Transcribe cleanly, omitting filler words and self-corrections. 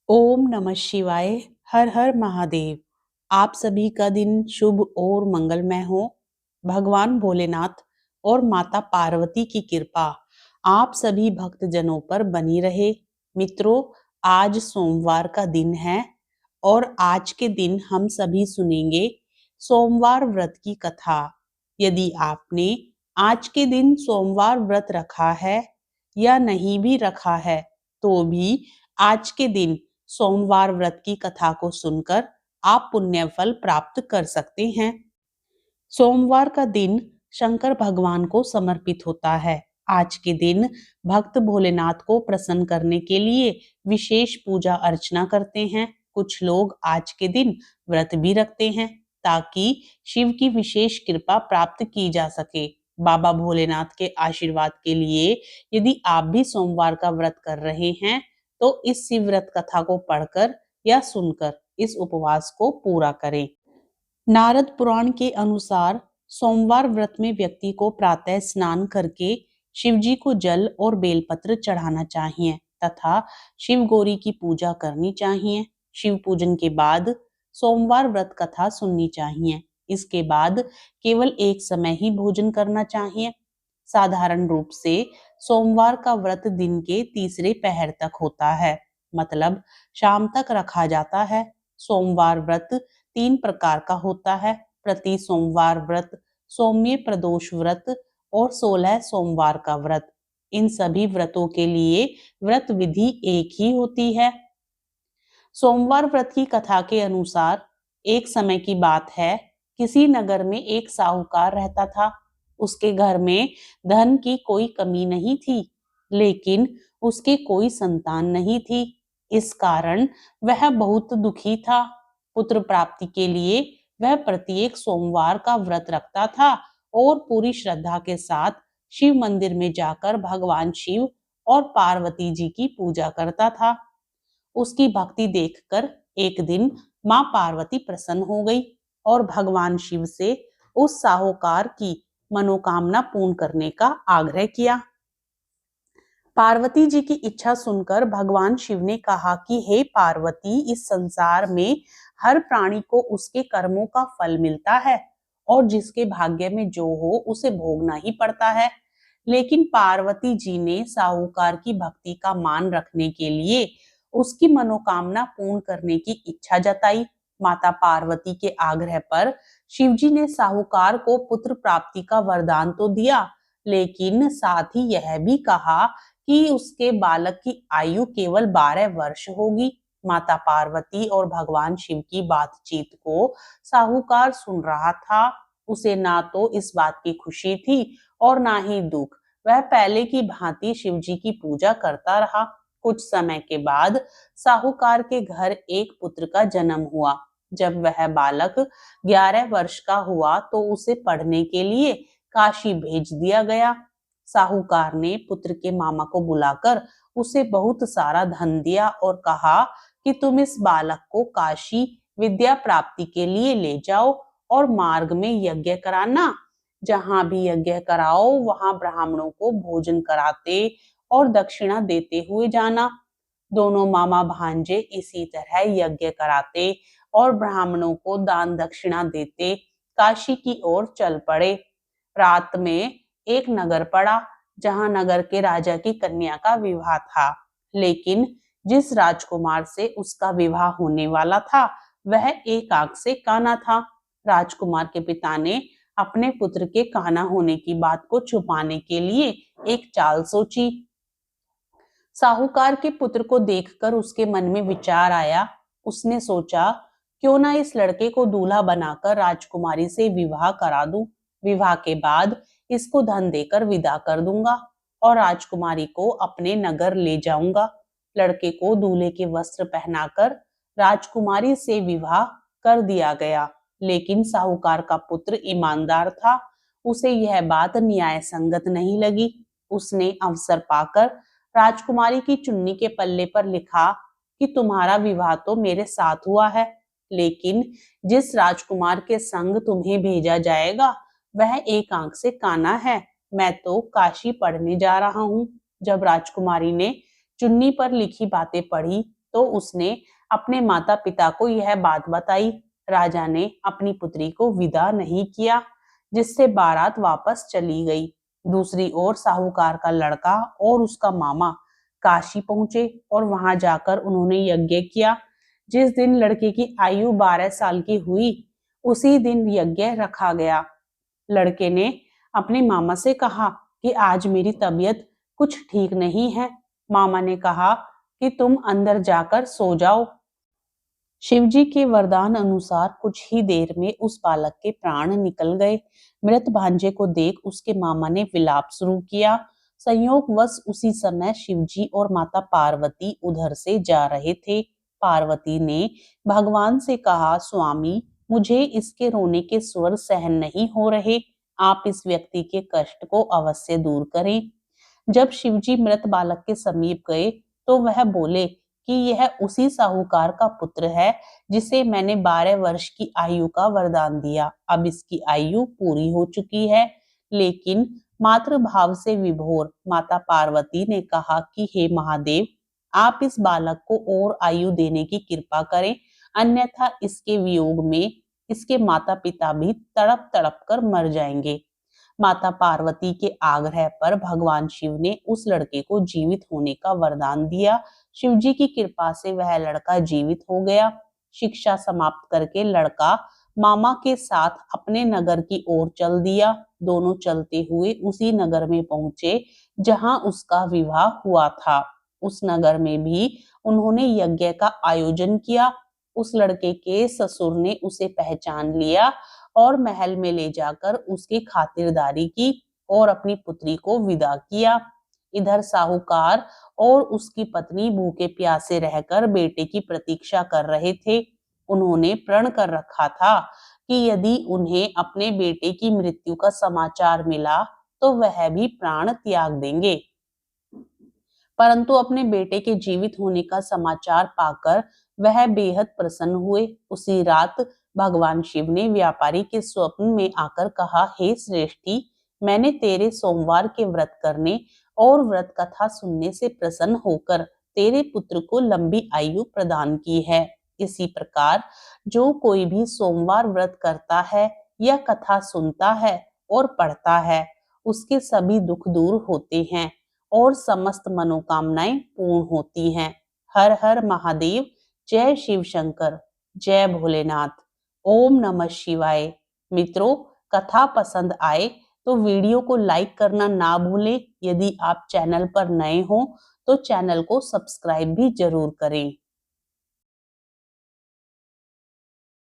ओम नमः शिवाय। हर हर महादेव। आप सभी का दिन शुभ और मंगलमय हो। भगवान भोलेनाथ और माता पार्वती की कृपा आप सभी भक्तजनों पर बनी रहे। मित्रों, आज सोमवार का दिन है और आज के दिन हम सभी सुनेंगे सोमवार व्रत की कथा। यदि आपने आज के दिन सोमवार व्रत रखा है या नहीं भी रखा है, तो भी आज के दिन सोमवार व्रत की कथा को सुनकर आप पुण्य फल प्राप्त कर सकते हैं। सोमवार का दिन शंकर भगवान को समर्पित होता है। आज के दिन भक्त भोलेनाथ को प्रसन्न करने के लिए विशेष पूजा अर्चना करते हैं। कुछ लोग आज के दिन व्रत भी रखते हैं ताकि शिव की विशेष कृपा प्राप्त की जा सके। बाबा भोलेनाथ के आशीर्वाद के लिए यदि आप भी सोमवार का व्रत कर रहे हैं, तो इस शिव व्रत कथा को पढ़कर या सुनकर इस उपवास को पूरा करें। नारद पुराण के अनुसार सोमवार व्रत में व्यक्ति को प्रातः स्नान करके शिव जी को जल और बेलपत्र चढ़ाना चाहिए तथा शिव गौरी की पूजा करनी चाहिए। शिव पूजन के बाद सोमवार व्रत कथा सुननी चाहिए। इसके बाद केवल एक समय ही भोजन करना चाहिए। साधारण रूप से सोमवार का व्रत दिन के तीसरे पहर तक होता है, मतलब शाम तक रखा जाता है। सोमवार व्रत 3 प्रकार का होता है: प्रति सोमवार व्रत, सौम्य प्रदोष व्रत और 16 सोमवार का व्रत। इन सभी व्रतों के लिए व्रत विधि एक ही होती है। सोमवार व्रत की कथा के अनुसार एक समय की बात है, किसी नगर में एक साहूकार रहता था। उसके घर में धन की कोई कमी नहीं थी, लेकिन उसके कोई संतान नहीं थी। इस कारण वह बहुत दुखी था। पुत्र प्राप्ति के लिए वह प्रत्येक सोमवार का व्रत रखता था और पूरी श्रद्धा के साथ शिव मंदिर में जाकर भगवान शिव और पार्वती जी की पूजा करता था। उसकी भक्ति देखकर एक दिन मां पार्वती प्रसन्न हो गई और भगवान शिव से उस साहूकार की मनोकामना पूर्ण करने का आग्रह किया। पार्वती जी की इच्छा सुनकर भगवान शिव ने कहा कि हे पार्वती, इस संसार में हर प्राणी को उसके कर्मों का फल मिलता है और जिसके भाग्य में जो हो उसे भोगना ही पड़ता है। लेकिन पार्वती जी ने साहूकार की भक्ति का मान रखने के लिए उसकी मनोकामना पूर्ण करने की इच्छा जताई। माता पार्वती के आग्रह पर शिवजी ने साहूकार को पुत्र प्राप्ति का वरदान तो दिया, लेकिन साथ ही यह भी कहा कि उसके बालक की आयु केवल 12 वर्ष होगी। माता पार्वती और भगवान शिव की बातचीत को साहूकार सुन रहा था। उसे ना तो इस बात की खुशी थी और ना ही दुख। वह पहले की भांति शिव जी की पूजा करता रहा। कुछ समय के बाद साहूकार के घर एक पुत्र का जन्म हुआ। जब वह बालक 11 वर्ष का हुआ तो उसे पढ़ने के लिए काशी भेज दिया गया। साहूकार ने पुत्र के मामा को बुलाकर उसे बहुत सारा धन दिया और कहा कि तुम इस बालक को काशी विद्या प्राप्ति के लिए ले जाओ और मार्ग में यज्ञ कराना। जहां भी यज्ञ कराओ वहां ब्राह्मणों को भोजन कराते और दक्षिणा देते हुए जाना। दोनों मामा भांजे इसी तरह यज्ञ कराते और ब्राह्मणों को दान दक्षिणा देते काशी की ओर चल पड़े। रात में एक नगर पड़ा जहां नगर के राजा की कन्या का विवाह था, लेकिन जिस राजकुमार से उसका विवाह होने वाला था वह एक आंख से काना था। राजकुमार के पिता ने अपने पुत्र के काना होने की बात को छुपाने के लिए एक चाल सोची। साहूकार के पुत्र को देखकर उसके मन में विचार आया। उसने सोचा, क्यों ना इस लड़के को दूल्हा बनाकर राजकुमारी से विवाह करा दूं। विवाह के बाद इसको धन देकर विदा कर दूंगा और राजकुमारी को अपने नगर ले जाऊंगा। लड़के को दूल्हे के वस्त्र पहनाकर राजकुमारी से विवाह कर दिया गया, लेकिन साहूकार का पुत्र ईमानदार था। उसे यह बात न्याय संगत नहीं लगी। उसने अवसर पाकर राजकुमारी की चुन्नी के पल्ले पर लिखा कि तुम्हारा विवाह तो मेरे साथ हुआ है, लेकिन जिस राजकुमार के संग तुम्हें भेजा जाएगा वह एक आंख से काना है। मैं तो काशी पढ़ने जा रहा हूँ। जब राजकुमारी ने चुन्नी पर लिखी बातें पढ़ी तो उसने अपने माता पिता को यह बात बताई। राजा ने अपनी पुत्री को विदा नहीं किया, जिससे बारात वापस चली गई। दूसरी ओर साहूकार का लड़का और उसका मामा काशी पहुंचे और वहां जाकर उन्होंने यज्ञ किया। जिस दिन लड़के की आयु 12 साल की हुई, उसी दिन यज्ञ रखा गया। लड़के ने अपने मामा से कहा कि आज मेरी तबीयत कुछ ठीक नहीं है। मामा ने कहा कि तुम अंदर जाकर सो जाओ। शिवजी के वरदान अनुसार कुछ ही देर में उस बालक के प्राण निकल गए। मृत भांजे को देख उसके मामा ने विलाप शुरू किया। संयोगवश उसी समय शिवजी और माता पार्वती उधर से जा रहे थे। पार्वती ने भगवान से कहा, स्वामी, मुझे इसके रोने के स्वर सहन नहीं हो रहे। आप इस व्यक्ति के कष्ट को अवश्य दूर करें। जब शिवजी मृत बालक के समीप गए तो वह बोले कि यह उसी साहूकार का पुत्र है जिसे मैंने 12 वर्ष की आयु का वरदान दिया। अब इसकी आयु पूरी हो चुकी है। लेकिन मातृभाव से विभोर माता पार्वती ने कहा कि हे महादेव, आप इस बालक को और आयु देने की कृपा करें, अन्यथा इसके वियोग में इसके माता पिता भी तड़प तड़प कर मर जाएंगे। माता पार्वती के आग्रह पर भगवान शिव ने उस लड़के को जीवित होने का वरदान दिया। शिवजी की कृपा से वह लड़का जीवित हो गया। शिक्षा समाप्त करके लड़का मामा के साथ अपने नगर की ओर चल दिया। दोनों चलते हुए उसी नगर में पहुंचे जहां उसका विवाह हुआ था। उस नगर में भी उन्होंने यज्ञ का आयोजन किया। उस लड़के के ससुर ने उसे पहचान लिया और महल में ले जाकर उसकी खातिरदारी की और अपनी पुत्री को विदा किया। इधर साहूकार और उसकी पत्नी भूखे प्यासे रहकर बेटे की प्रतीक्षा कर रहे थे। उन्होंने प्रण कर रखा था कि यदि उन्हें अपने बेटे की मृत्यु का समाचार मिला तो वह भी प्राण त्याग देंगे। परंतु अपने बेटे के जीवित होने का समाचार पाकर वह बेहद प्रसन्न हुए। उसी रात भगवान शिव ने व्यापारी के स्वप्न में आकर कहा, हे श्रेष्ठी, मैंने तेरे सोमवार के व्रत करने और व्रत कथा सुनने से प्रसन्न होकर तेरे पुत्र को लंबी आयु प्रदान की है। इसी प्रकार जो कोई भी सोमवार व्रत करता है या कथा सुनता है और पढ़ता है, उसके सभी दुख दूर होते हैं और समस्त मनोकामनाएं पूर्ण होती हैं। हर हर महादेव। जय शिव शंकर। जय भोलेनाथ। ओम नमः शिवाय। मित्रों, कथा पसंद आए तो वीडियो को लाइक करना ना भूलें। यदि आप चैनल पर नए हो तो चैनल को सब्सक्राइब भी जरूर करें।